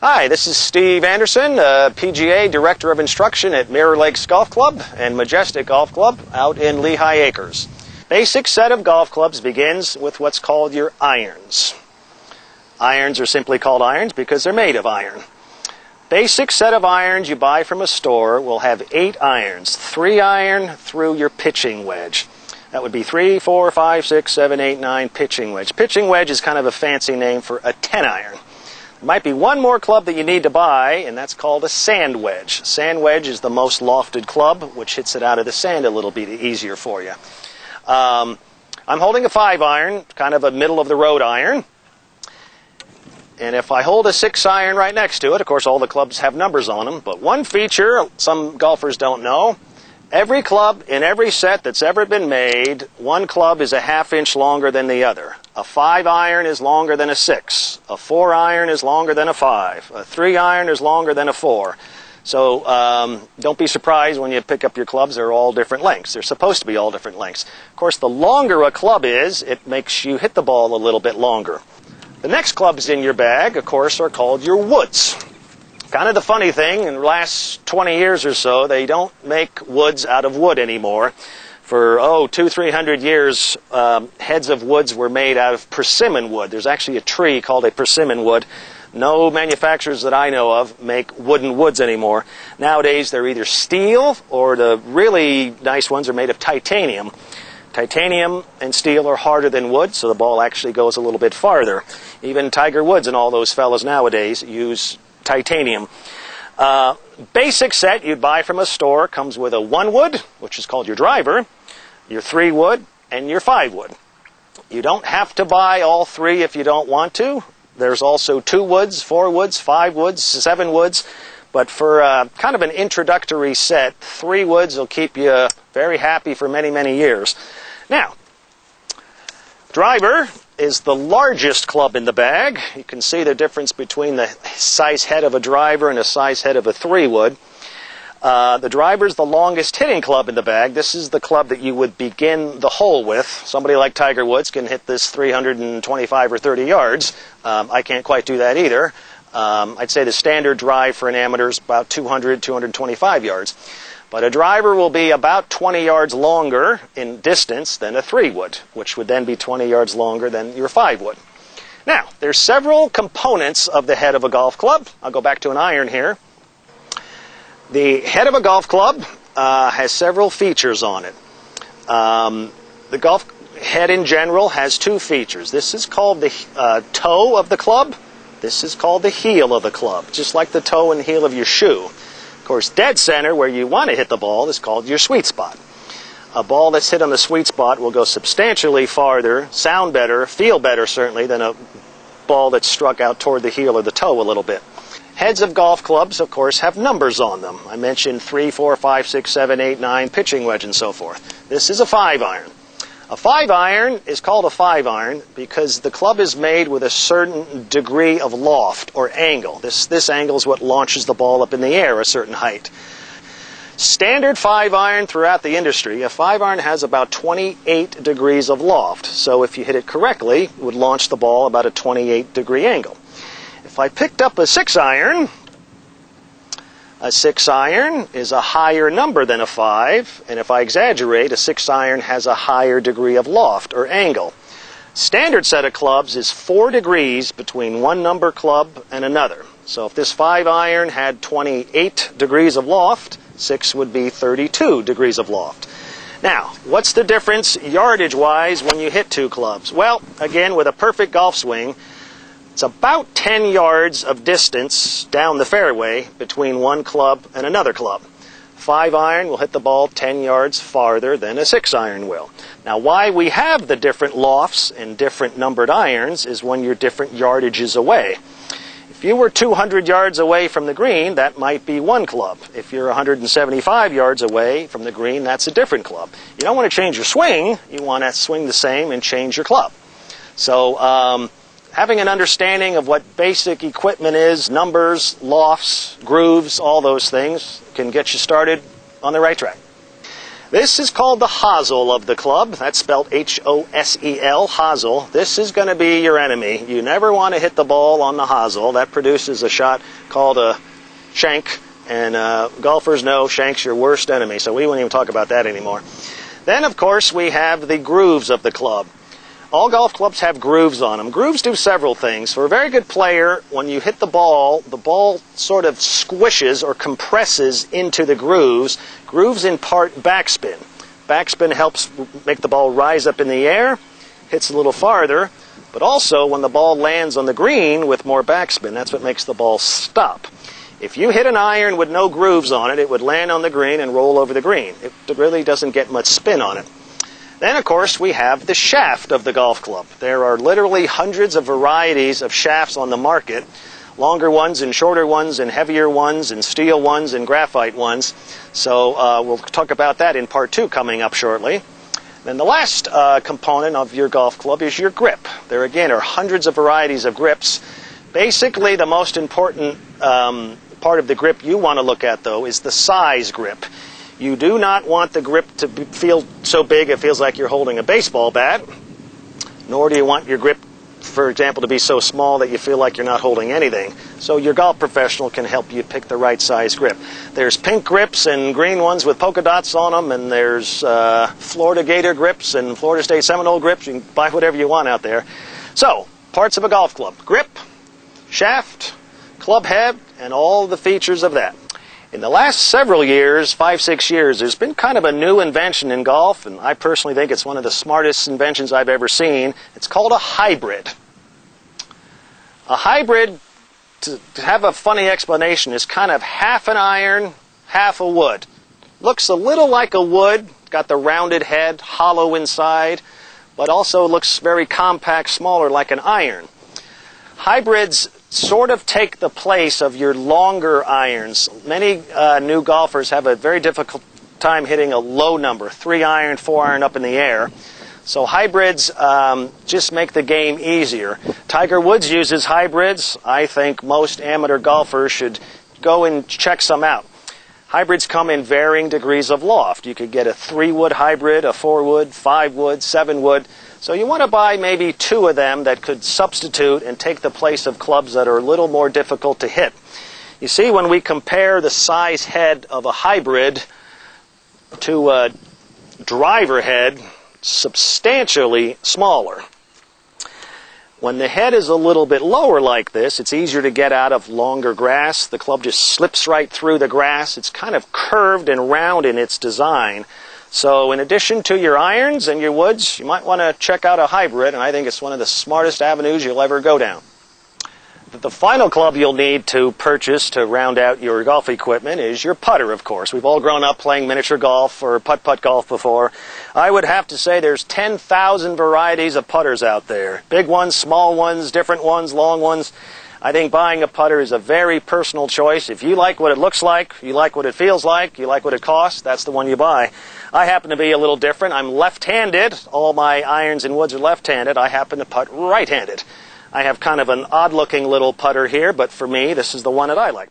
Hi, this is Steve Anderson, PGA Director of Instruction at Mirror Lakes Golf Club and Majestic Golf Club out in Lehigh Acres. Basic set of golf clubs begins with what's called your irons. Irons are simply called irons because they're made of iron. Basic set of irons you buy from a store will have 8 irons, 3 iron through your pitching wedge. That would be 3, 4, 5, 6, 7, 8, 9 pitching wedge. Pitching wedge is kind of a fancy name for a 10 iron. There might be one more club that you need to buy, and that's called a sand wedge. Sand wedge is the most lofted club, which hits it out of the sand a little bit easier for you. I'm holding a 5 iron, kind of a middle of the road iron. And if I hold a 6 iron right next to it, of course all the clubs have numbers on them, but one feature some golfers don't know, every club in every set that's ever been made, one club is a ½ inch longer than the other. A 5 iron is longer than a 6. A 4 iron is longer than a 5. A 3 iron is longer than a 4. So don't be surprised when you pick up your clubs. They're all different lengths. They're supposed to be all different lengths. Of course, the longer a club is, it makes you hit the ball a little bit longer. The next clubs in your bag, of course, are called your woods. Kind of the funny thing, in the last 20 years or so, they don't make woods out of wood anymore. For, 200-300 years, heads of woods were made out of persimmon wood. There's actually a tree called a persimmon wood. No manufacturers that I know of make wooden woods anymore. Nowadays, they're either steel or the really nice ones are made of titanium. Titanium and steel are harder than wood, so the ball actually goes a little bit farther. Even Tiger Woods and all those fellas nowadays use titanium. Basic set you'd buy from a store comes with a 1 wood, which is called your driver, your 3 wood, and your 5 wood. You don't have to buy all 3 if you don't want to. There's also 2 woods, 4 woods, 5 woods, 7 woods. But for kind of an introductory set, 3 woods will keep you very happy for many, many years. Now, driver is the largest club in the bag. You can see the difference between the size head of a driver and the size head of a 3 wood. The driver is the longest hitting club in the bag. This is the club that you would begin the hole with. Somebody like Tiger Woods can hit this 325 or 30 yards. I can't quite do that either. I'd say the standard drive for an amateur is about 200, 225 yards. But a driver will be about 20 yards longer in distance than a 3 wood, which would then be 20 yards longer than your 5 wood. Now, there's several components of the head of a golf club. I'll go back to an iron here. The head of a golf club has several features on it. The golf head in general has 2 features. This is called the toe of the club. This is called the heel of the club, just like the toe and heel of your shoe. Of course, dead center, where you want to hit the ball, is called your sweet spot. A ball that's hit on the sweet spot will go substantially farther, sound better, feel better certainly, than a ball that's struck out toward the heel or the toe a little bit. Heads of golf clubs, of course, have numbers on them. I mentioned 3, 4, 5, 6, 7, 8, 9, pitching wedge, and so forth. This is a 5 iron. A 5 iron is called a 5 iron because the club is made with a certain degree of loft or angle. This angle is what launches the ball up in the air a certain height. Standard 5 iron throughout the industry, a 5 iron has about 28 degrees of loft. So if you hit it correctly, it would launch the ball about a 28 degree angle. If I picked up a 6 iron is a higher number than a 5, and if I exaggerate, a 6 iron has a higher degree of loft or angle. Standard set of clubs is 4 degrees between one number club and another. So if this 5 iron had 28 degrees of loft, 6 would be 32 degrees of loft. Now, what's the difference yardage-wise when you hit 2 clubs? Well, again, with a perfect golf swing, it's about 10 yards of distance down the fairway between one club and another club. 5 iron will hit the ball 10 yards farther than a 6 iron will. Now, why we have the different lofts and different numbered irons is when you're different yardages away. If you were 200 yards away from the green, that might be one club. If you're 175 yards away from the green, that's a different club. You don't want to change your swing. You want to swing the same and change your club. So, having an understanding of what basic equipment is, numbers, lofts, grooves, all those things, can get you started on the right track. This is called the hosel of the club. That's spelled H-O-S-E-L, hosel. This is going to be your enemy. You never want to hit the ball on the hosel. That produces a shot called a shank, and golfers know shank's your worst enemy, so we won't even talk about that anymore. Then, of course, we have the grooves of the club. All golf clubs have grooves on them. Grooves do several things. For a very good player, when you hit the ball sort of squishes or compresses into the grooves. Grooves impart backspin. Backspin helps make the ball rise up in the air, hits a little farther, but also when the ball lands on the green with more backspin, that's what makes the ball stop. If you hit an iron with no grooves on it, it would land on the green and roll over the green. It really doesn't get much spin on it. Then, of course, we have the shaft of the golf club. There are literally hundreds of varieties of shafts on the market, longer ones and shorter ones and heavier ones and steel ones and graphite ones. So we'll talk about that in part 2 coming up shortly. Then the last component of your golf club is your grip. There again are hundreds of varieties of grips. Basically, the most important part of the grip you want to look at, though, is the size grip. You do not want the grip to feel so big it feels like you're holding a baseball bat, nor do you want your grip, for example, to be so small that you feel like you're not holding anything. So your golf professional can help you pick the right size grip. There's pink grips and green ones with polka dots on them, and there's Florida Gator grips and Florida State Seminole grips. You can buy whatever you want out there. So, parts of a golf club: grip, shaft, club head, and all the features of that. In the last several years, 5-6 years, there's been kind of a new invention in golf, and I personally think it's one of the smartest inventions I've ever seen. It's called a hybrid. A hybrid, to have a funny explanation, is kind of half an iron, half a wood. Looks a little like a wood, got the rounded head, hollow inside, but also looks very compact, smaller, like an iron. Hybrids sort of take the place of your longer irons. Many new golfers have a very difficult time hitting a low number, 3-iron, 4-iron up in the air. So hybrids just make the game easier. Tiger Woods uses hybrids. I think most amateur golfers should go and check some out. Hybrids come in varying degrees of loft. You could get a 3-wood hybrid, a 4-wood, 5-wood, 7-wood. So you want to buy maybe 2 of them that could substitute and take the place of clubs that are a little more difficult to hit. You see, when we compare the size head of a hybrid to a driver head, substantially smaller. When the head is a little bit lower like this, it's easier to get out of longer grass. The club just slips right through the grass. It's kind of curved and round in its design. So in addition to your irons and your woods, you might want to check out a hybrid, and I think it's one of the smartest avenues you'll ever go down. The final club you'll need to purchase to round out your golf equipment is your putter, of course. We've all grown up playing miniature golf or putt-putt golf before. I would have to say there's 10,000 varieties of putters out there. Big ones, small ones, different ones, long ones. I think buying a putter is a very personal choice. If you like what it looks like, you like what it feels like, you like what it costs, that's the one you buy. I happen to be a little different. I'm left-handed. All my irons and woods are left-handed. I happen to putt right-handed. I have kind of an odd-looking little putter here, but for me, this is the one that I like.